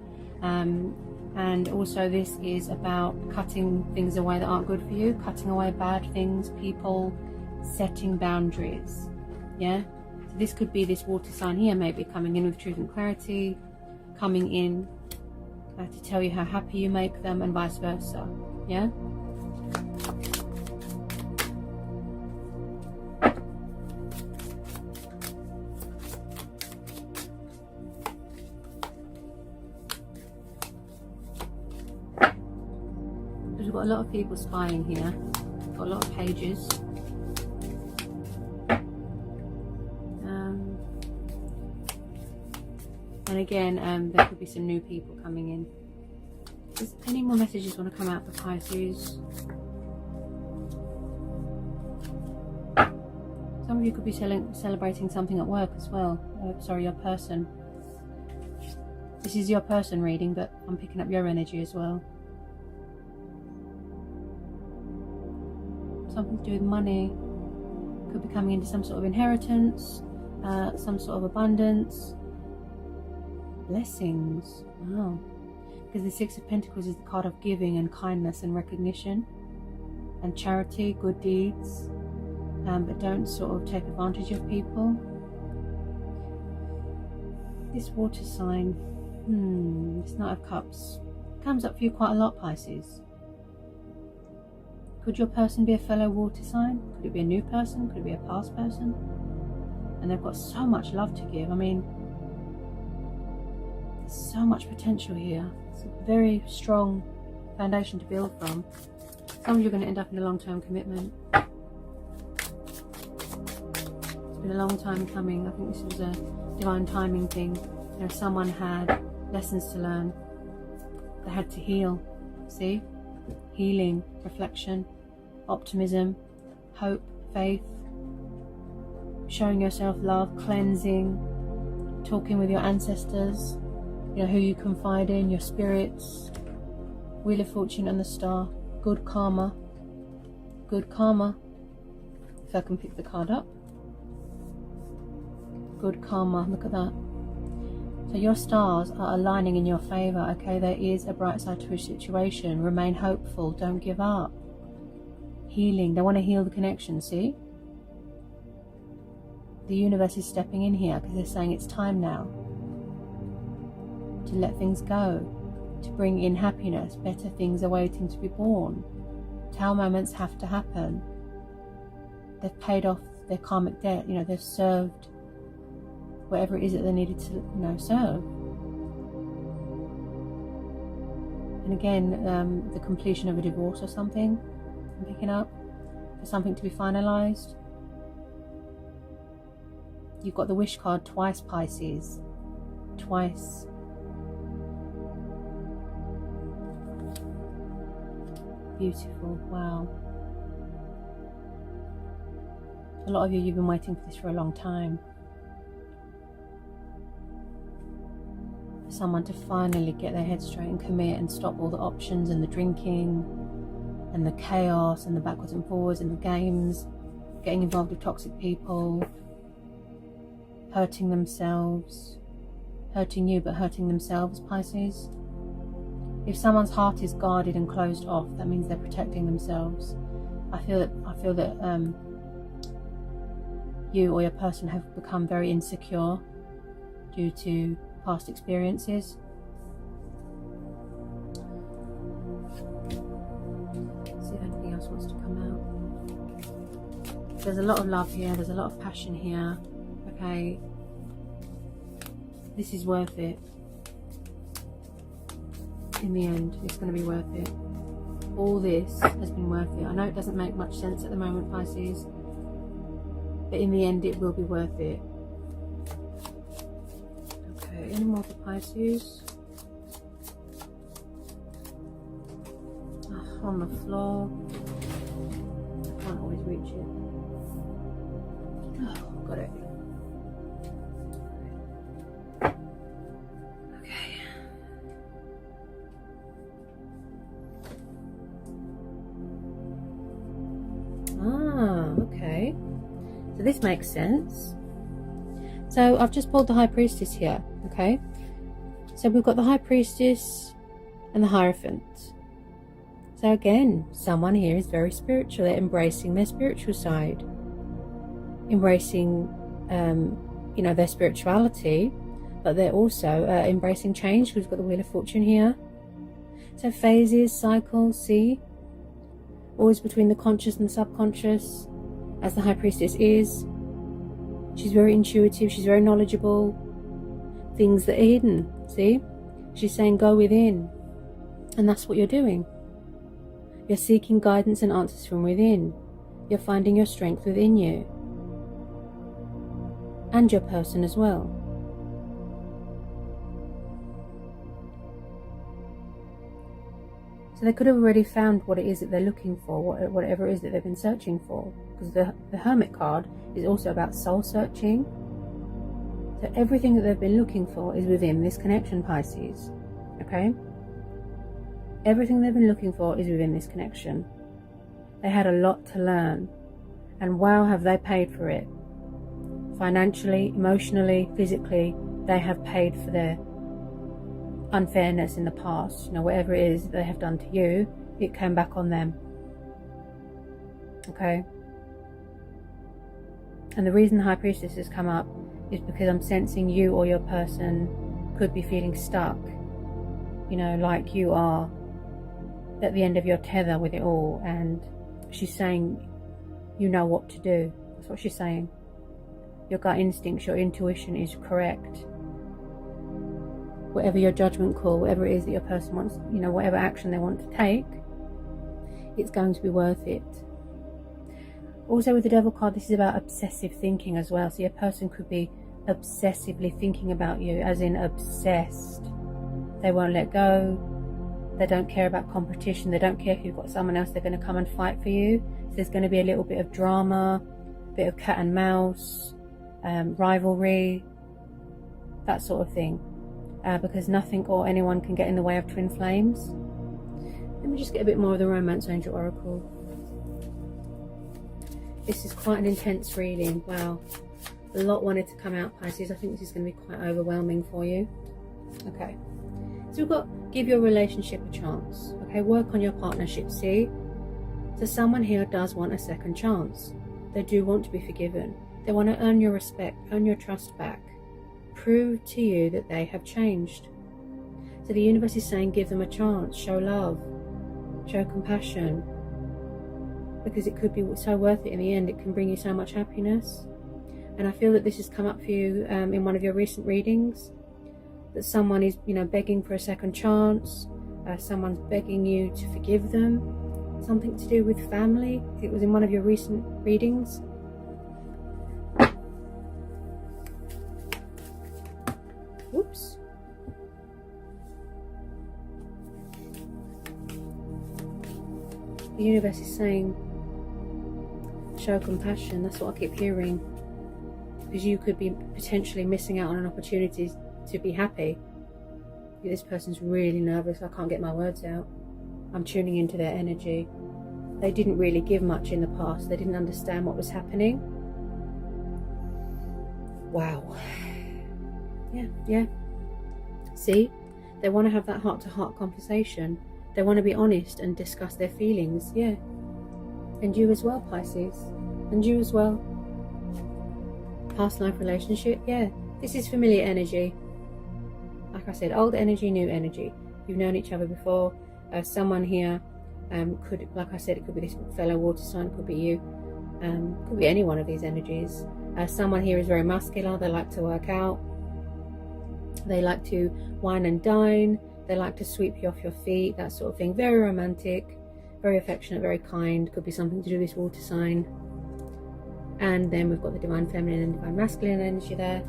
And also this is about cutting things away that aren't good for you, cutting away bad things, people, setting boundaries. Yeah, so this could be this water sign here, maybe coming in with truth and clarity, coming in to tell you how happy you make them, and vice versa. Yeah. We've got a lot of people spying here. Got a lot of pages. And again, there could be some new people coming in. Does any more messages want to come out for Pisces? Some of you could be celebrating something at work as well. Sorry, your person. This is your person reading, but I'm picking up your energy as well. Something to do with money. Could be coming into some sort of inheritance, some sort of abundance, blessings. Wow. Because the Six of Pentacles is the card of giving and kindness and recognition and charity, good deeds, but don't sort of take advantage of people. This water sign, this Knight of Cups comes up for you quite a lot, Pisces. Could your person be a fellow water sign? Could it be a new person? Could it be a past person? And they've got so much love to give. I mean, there's so much potential here. It's a very strong foundation to build from. Some of you are going to end up in a long-term commitment. It's been a long time coming. I think this was a divine timing thing. You know, someone had lessons to learn. They had to heal. See? Healing, reflection, optimism, hope, faith, showing yourself love, cleansing, talking with your ancestors, you know, who you confide in, your spirits, Wheel of Fortune and the Star, good karma, if I can pick the card up, good karma, look at that. So your stars are aligning in your favour, okay? There is a bright side to a situation. Remain hopeful. Don't give up. Healing. They want to heal the connection, see? The universe is stepping in here because they're saying it's time now to let things go, to bring in happiness, better things are waiting to be born. Tower moments have to happen. They've paid off their karmic debt. You know, they've served whatever it is that they needed to, you know, serve. And again, the completion of a divorce or something, I'm picking up, for something to be finalized. You've got the wish card twice, Pisces. Twice. Beautiful. Wow. A lot of you've been waiting for this for a long time. Someone to finally get their head straight and commit and stop all the options and the drinking and the chaos and the backwards and forwards and the games, getting involved with toxic people, hurting themselves, hurting you but hurting themselves, Pisces. If someone's heart is guarded and closed off, that means they're protecting themselves. I feel that you or your person have become very insecure due to past experiences. Let's see if anything else wants to come out. There's a lot of love here, there's a lot of passion here. Okay, this is worth it. In the end, it's going to be worth it. All this has been worth it. I know it doesn't make much sense at the moment, Pisces, but in the end it will be worth it. Any more for Pisces? On the floor. I can't always reach it. Oh, got it. Okay. Okay. So this makes sense. So I've just pulled the High Priestess here, okay? So we've got the High Priestess, and the Hierophant. So again, someone here is very spiritual. They're embracing their spiritual side, embracing, their spirituality, but they're also embracing change, because we've got the Wheel of Fortune here. So phases, cycles, see? Always between the conscious and the subconscious, as the High Priestess is. She's very intuitive, she's very knowledgeable. Things that are hidden, see? She's saying go within. And that's what you're doing. You're seeking guidance and answers from within. You're finding your strength within you. And your person as well. So they could have already found what it is that they're looking for, whatever it is that they've been searching for. Because the Hermit card is also about soul searching. So everything that they've been looking for is within this connection, Pisces. Okay? Everything they've been looking for is within this connection. They had a lot to learn. And wow, have they paid for it. Financially, emotionally, physically, they have paid for their unfairness in the past. Whatever it is they have done to you, it came back on them. Okay? And the reason the High Priestess has come up is because I'm sensing you or your person could be feeling stuck. Like you are at the end of your tether with it all, and she's saying you know what to do. That's what she's saying. Your gut instincts, your intuition is correct. Whatever your judgment call, whatever it is that your person wants, whatever action they want to take, it's going to be worth it. Also with the Devil card, this is about obsessive thinking as well. So your person could be obsessively thinking about you, as in obsessed. They won't let go. They don't care about competition. They don't care if you've got someone else. They're going to come and fight for you. So there's going to be a little bit of drama, a bit of cat and mouse, rivalry, that sort of thing. Because nothing or anyone can get in the way of twin flames. Let me just get a bit more of the Romance Angel Oracle. This is quite an intense reading. Wow. A lot wanted to come out, Pisces. I think this is going to be quite overwhelming for you. Okay. So we've got give your relationship a chance. Okay, work on your partnership, see? So someone here does want a second chance. They do want to be forgiven. They want to earn your respect, earn your trust back. Prove to you that they have changed. So the universe is saying give them a chance, show love, show compassion. Because it could be so worth it in the end. It can bring you so much happiness. And I feel that this has come up for you in one of your recent readings. That someone is, begging for a second chance. Someone's begging you to forgive them. Something to do with family. It was in one of your recent readings. Whoops. The universe is saying, show compassion. That's what I keep hearing. Because you could be potentially missing out on an opportunity to be happy. This person's really nervous. I can't get my words out. I'm tuning into their energy. They didn't really give much in the past. They didn't understand what was happening. Wow. Yeah. See? They want to have that heart-to-heart conversation. They want to be honest and discuss their feelings. Yeah. And you as well, Pisces. And you as well. Past life relationship. Yeah. This is familiar energy. Like I said, old energy, new energy. You've known each other before. Someone here could, like I said, it could be this fellow water sign, could be you, could be any one of these energies. Someone here is very muscular. They like to work out. They like to wine and dine. They like to sweep you off your feet, that sort of thing. Very romantic, very affectionate, very kind. Could be something to do with this water sign. And then we've got the divine feminine and divine masculine energy there.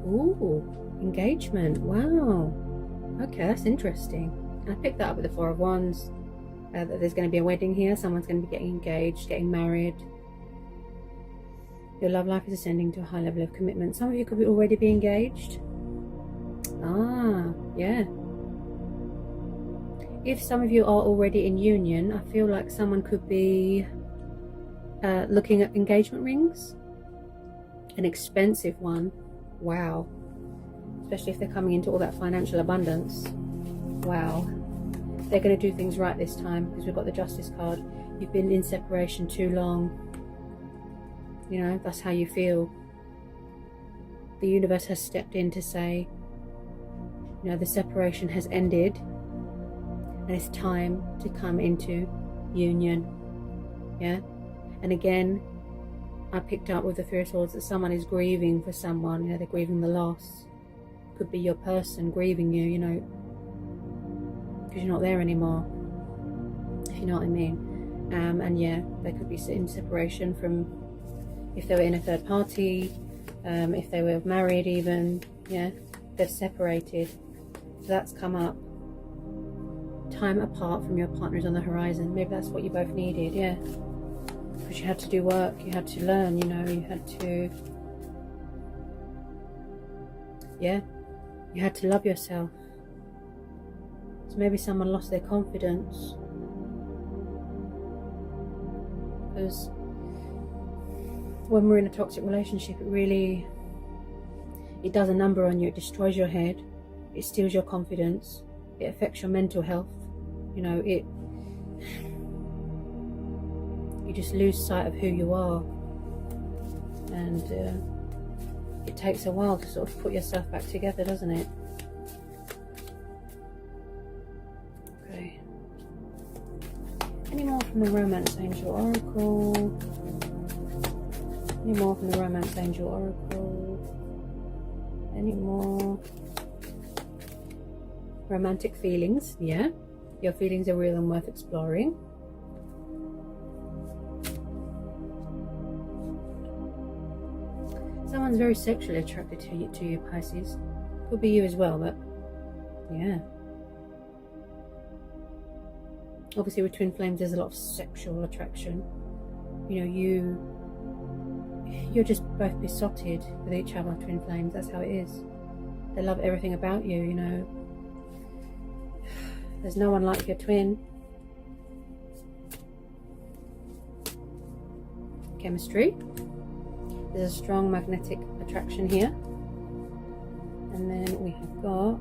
Ooh, engagement. Wow. Okay, that's interesting. I picked that up with the Four of Wands. That there's going to be a wedding here. Someone's going to be getting engaged, getting married. Your love life is ascending to a high level of commitment. Some of you could already be engaged. Ah, yeah. if some of you are already in union, I feel like someone could be looking at engagement rings. An expensive one. Wow. Especially if they're coming into all that financial abundance. Wow. They're going to do things right this time, because we've got the Justice card. You've been in separation too long. You know, that's how you feel. The universe has stepped in to say, you know, the separation has ended and it's time to come into union. Yeah. And again, I picked up with the Three of Swords that someone is grieving for someone. You know, they're grieving the loss. Could be your person grieving you, you know, because you're not there anymore, if you know what I mean. And yeah, they could be in separation from, if they were in a third party, if they were married even, yeah, they've separated. So that's come up. Time apart from your partner is on the horizon. Maybe that's what you both needed, yeah. Because you had to do work, you had to learn, you know, you had to, yeah, you had to love yourself. So maybe someone lost their confidence. Because when we're in a toxic relationship, it does a number on you. It destroys your head, it steals your confidence, it affects your mental health, you know, you just lose sight of who you are. And it takes a while to sort of put yourself back together, doesn't it? Okay. Any more from the Romance Angel Oracle? Any more from the Romance Angel Oracle? Any more? Romantic feelings, yeah. Your feelings are real and worth exploring. Someone's very sexually attracted to you, Pisces. Could be you as well, but yeah. Obviously with twin flames there's a lot of sexual attraction. You know, you're just both besotted with each other, twin flames. That's how it is. They love everything about you, you know. There's no one like your twin. Chemistry. There's a strong magnetic attraction here. And then we have got,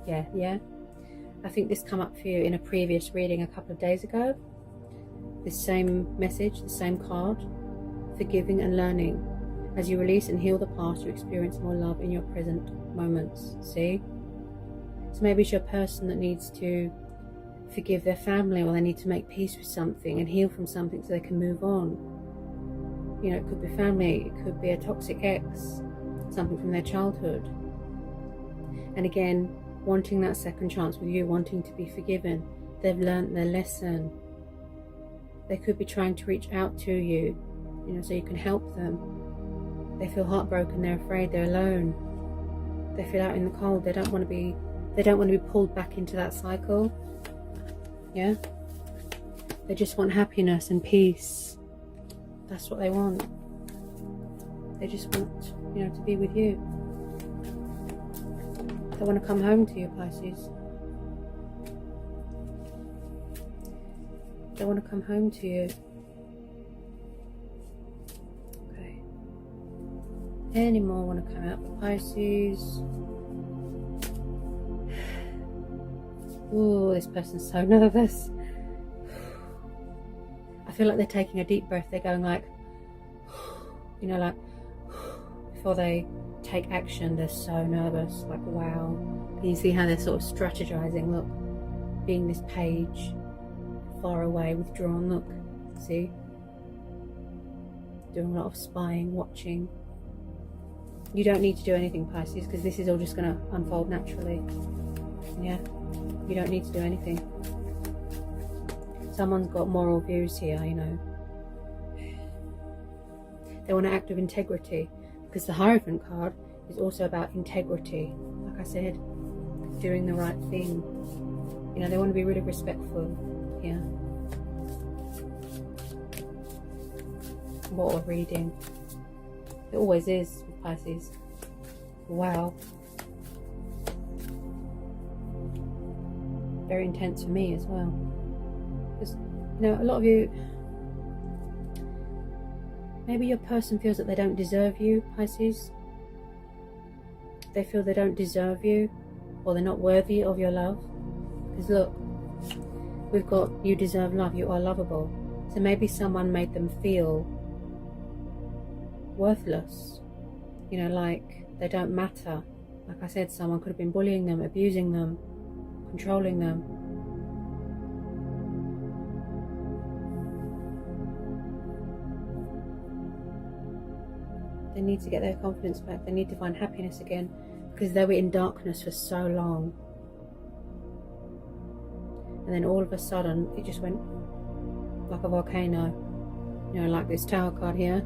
yeah. I think this came up for you in a previous reading a couple of days ago. This same message, the same card. Forgiving and learning. As you release and heal the past, you experience more love in your present moments. See? So maybe it's your person that needs to forgive their family, or they need to make peace with something and heal from something so they can move on. You know, it could be family, it could be a toxic ex, something from their childhood. And again, wanting that second chance with you, wanting to be forgiven. They've learned their lesson. They could be trying to reach out to you, you know, so you can help them. They feel heartbroken, they're afraid, they're alone. They feel out in the cold, they don't want to be pulled back into that cycle. Yeah, they just want happiness and peace. That's what they want. They just want, you know, to be with you. They want to come home to you, Pisces. They want to come home to you. Okay. Any more want to come out for Pisces? Oh, this person's so nervous. I feel like they're taking a deep breath. They're going like, you know, like before they take action. They're so nervous. Like, wow. Can you see how they're sort of strategizing? Look, being this page, far away, withdrawn. Look, see? Doing a lot of spying, watching. You don't need to do anything, Pisces, because this is all just going to unfold naturally. Yeah. You don't need to do anything. Someone's got moral views here, you know. They want to act with integrity, because the Hierophant card is also about integrity. Like I said, doing the right thing. You know, they want to be really respectful here. What a reading. It always is with Pisces. Wow. very intense for me as well. Because, you know, a lot of you, maybe your person feels that they don't deserve you, Pisces. They feel they don't deserve you, or they're not worthy of your love. Because look, we've got you deserve love, you are lovable. So maybe someone made them feel worthless, you know, like they don't matter. Like I said, someone could have been bullying them, abusing them, controlling them. They need to get their confidence back. They need to find happiness again, because they were in darkness for so long. And then all of a sudden, it just went like a volcano. You know, like this Tower card here.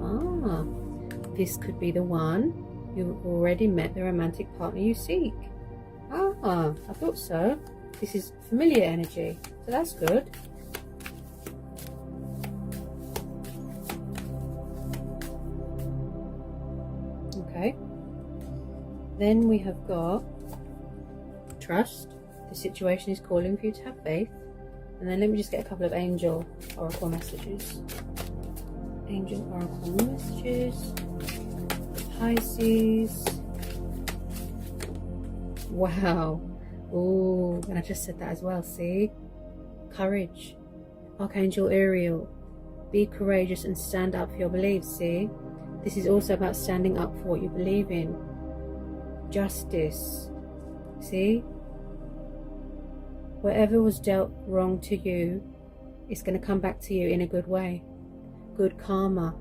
Ah, this could be the one. You've already met the romantic partner you seek. Ah, I thought so. This is familiar energy, so that's good. Okay. Then we have got trust. The situation is calling for you to have faith. And then let me just get a couple of angel oracle messages. Angel oracle messages. Pisces. Wow. Oh, and I just said that as well, see? Courage. Archangel Ariel. Be courageous and stand up for your beliefs, see? This is also about standing up for what you believe in. Justice. See? Whatever was dealt wrong to you, it's going to come back to you in a good way. Good karma.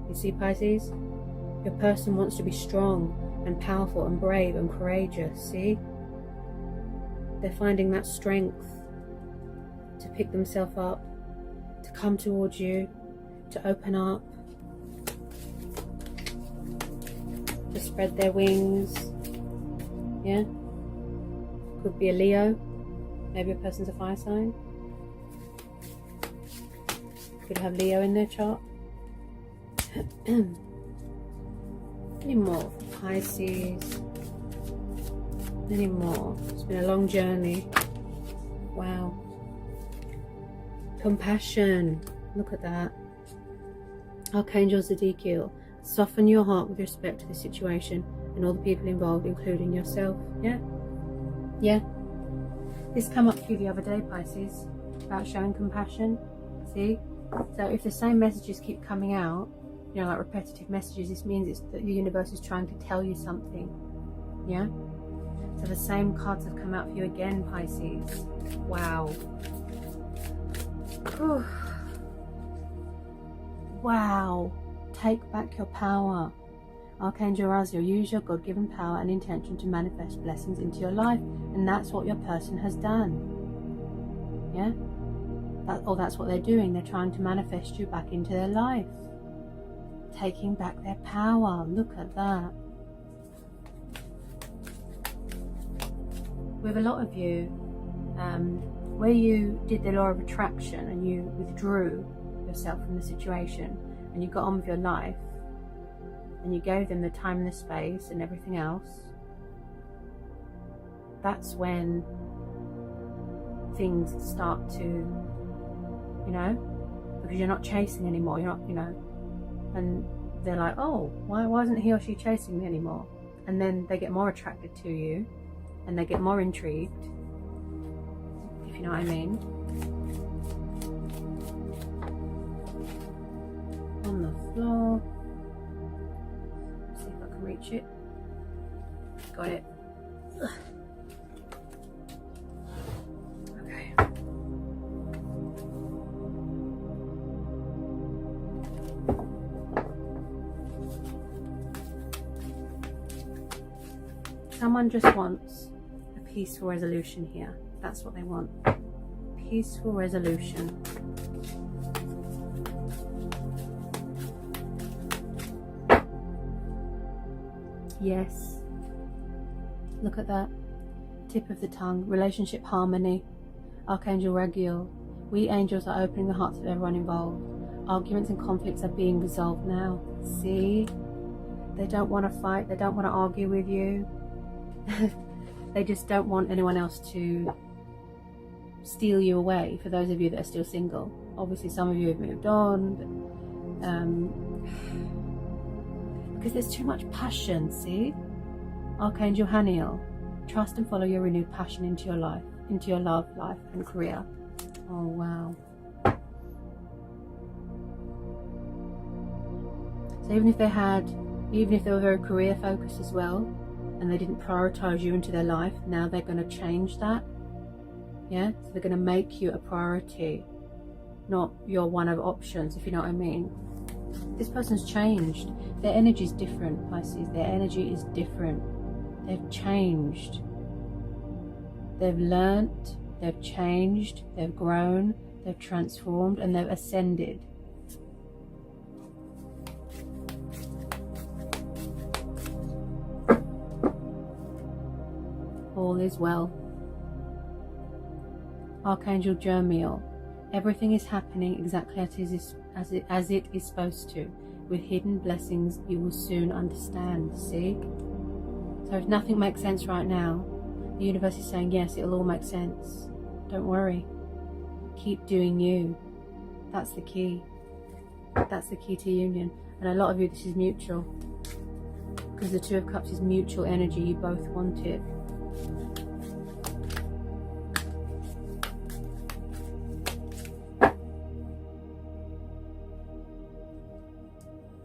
You see, Pisces? Your person wants to be strong and powerful and brave and courageous, see? They're finding that strength to pick themselves up, to come towards you, to open up, to spread their wings. Yeah? Could be a Leo. Maybe a person's a fire sign. Could have Leo in their chart. Any more for Pisces? Any more? It's been a long journey. Wow. Compassion. Look at that. Archangel Zedekiel. Soften your heart with respect to the situation and all the people involved, including yourself. Yeah? Yeah. This came up for you the other day, Pisces, about showing compassion. See? So if the same messages keep coming out, you know, like repetitive messages, this means it's that the universe is trying to tell you something. Yeah? So the same cards have come out for you again, Pisces. Wow. Whew. Wow. Take back your power. Archangel Raziel, use your God-given power and intention to manifest blessings into your life. And that's what your person has done. Yeah? That's what they're doing. They're trying to manifest you back into their life. Taking back their power. Look at that. With a lot of you, where you did the law of attraction and you withdrew yourself from the situation and you got on with your life and you gave them the time and the space and everything else, that's when things start to, you know, because you're not chasing anymore, you're not, you know, and they're like, oh, why isn't he or she chasing me anymore? And then they get more attracted to you and they get more intrigued, if you know what I mean. On the floor. Let's see if I can reach it. Got it. Ugh. Okay. Someone just wants a peaceful resolution here. That's what they want. Peaceful resolution. Yes. Look at that. Tip of the tongue. Relationship harmony. Archangel Raguel. We angels are opening the hearts of everyone involved. Arguments and conflicts are being resolved now. See? They don't want to fight. They don't want to argue with you. They just don't want anyone else to steal you away, for those of you that are still single. Obviously some of you have moved on, but, because there's too much passion. See? Archangel Haniel. Trust and follow your renewed passion into your life, into your love life and career. Oh wow. So even if they were very career focused as well, and they didn't prioritize you into their life, now they're going to change that. Yeah, so they're going to make you a priority, not your one of options, if you know what I mean. This person's changed. Their energy is different, Pisces. Their energy is different. They've changed. They've learnt, they've changed, they've grown, they've transformed, and they've ascended. All is well. Archangel Jermiel. Everything is happening exactly as it is supposed to. With hidden blessings you will soon understand. See? So if nothing makes sense right now, the universe is saying yes, it'll all make sense. Don't worry. Keep doing you. That's the key. That's the key to union. And a lot of you, this is mutual. Because the Two of Cups is mutual energy. You both want it.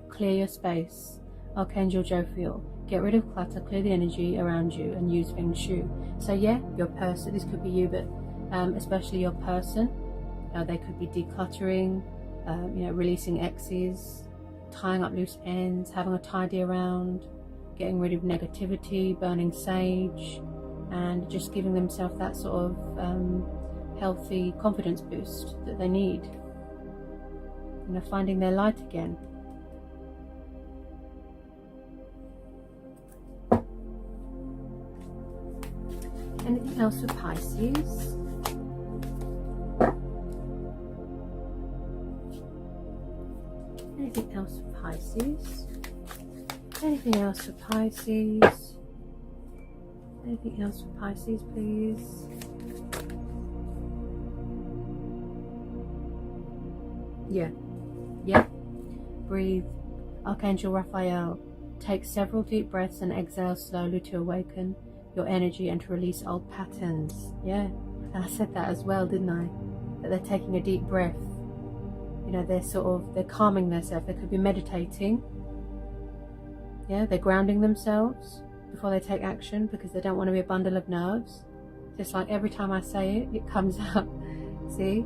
Clear your space. Archangel Jophiel. Get rid of clutter, clear the energy around you, and use Feng Shui. So yeah, your person, this could be you, but especially your person. They could be decluttering, releasing exes, tying up loose ends, having a tidy around, getting rid of negativity, burning sage, and just giving themselves that sort of healthy confidence boost that they need. Finding their light again. Anything else for Pisces? Anything else for Pisces? Anything else for Pisces? Anything else for Pisces, please? Yeah. Breathe. Archangel Raphael. Take several deep breaths and exhale slowly to awaken your energy and to release old patterns. Yeah, and I said that as well, didn't I? That they're taking a deep breath. They're calming themselves. They could be meditating. Yeah, they're grounding themselves before they take action because they don't want to be a bundle of nerves. Just like every time I say it, it comes up. See?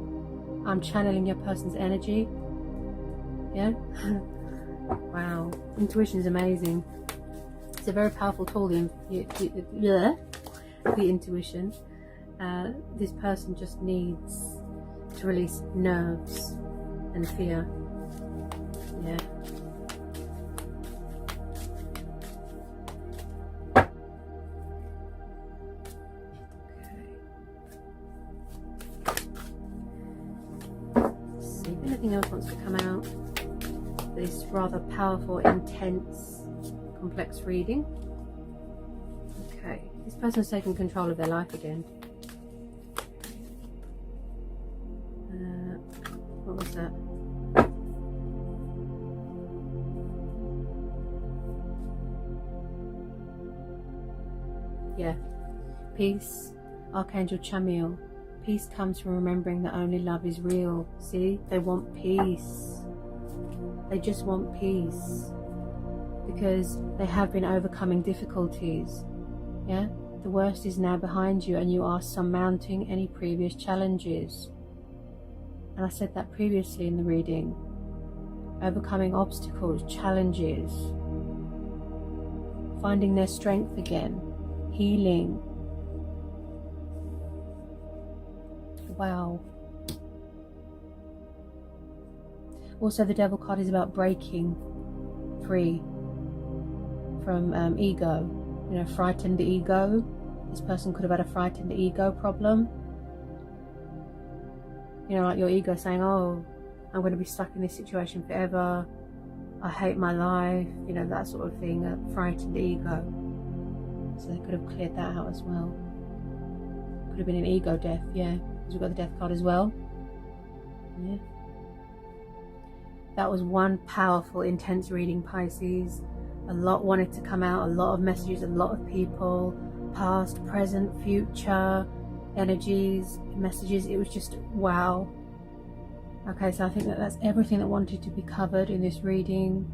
I'm channeling your person's energy. Yeah? Wow. Intuition is amazing. It's a very powerful tool, the intuition. This person just needs to release nerves and fear. Yeah. Let's see if anything else wants to come out. This rather powerful, intense, complex reading. Okay, this person's taking control of their life again. What was that? Yeah, peace. Archangel Chamiel. Peace comes from remembering that only love is real. See, they want peace. They just want peace. Because they have been overcoming difficulties. Yeah, the worst is now behind you and you are surmounting any previous challenges. And I said that previously in the reading. Overcoming obstacles, challenges, finding their strength again, healing. Wow. Also, the Devil card is about breaking free from ego. Frightened ego. This person could have had a frightened ego problem. You know, like your ego saying, oh, I'm going to be stuck in this situation forever, I hate my life, you know, that sort of thing, a frightened ego. So they could have cleared that out as well. Could have been an ego death, yeah, because we've got the death card as well. Yeah. That was one powerful, intense reading, Pisces. A lot wanted to come out, a lot of messages, a lot of people, past, present, future, energies, messages. It was just wow. Okay, so I think that that's everything that wanted to be covered in this reading.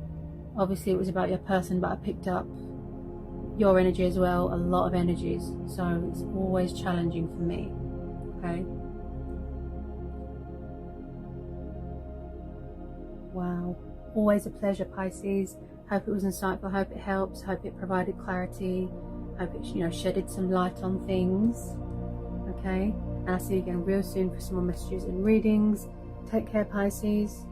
Obviously it was about your person, but I picked up your energy as well, a lot of energies, so it's always challenging for me. Okay, wow, always a pleasure, Pisces. Hope it was insightful, hope it helps, hope it provided clarity, hope it, you know, shedded some light on things. Okay, and I'll see you again real soon for some more messages and readings. Take care, Pisces.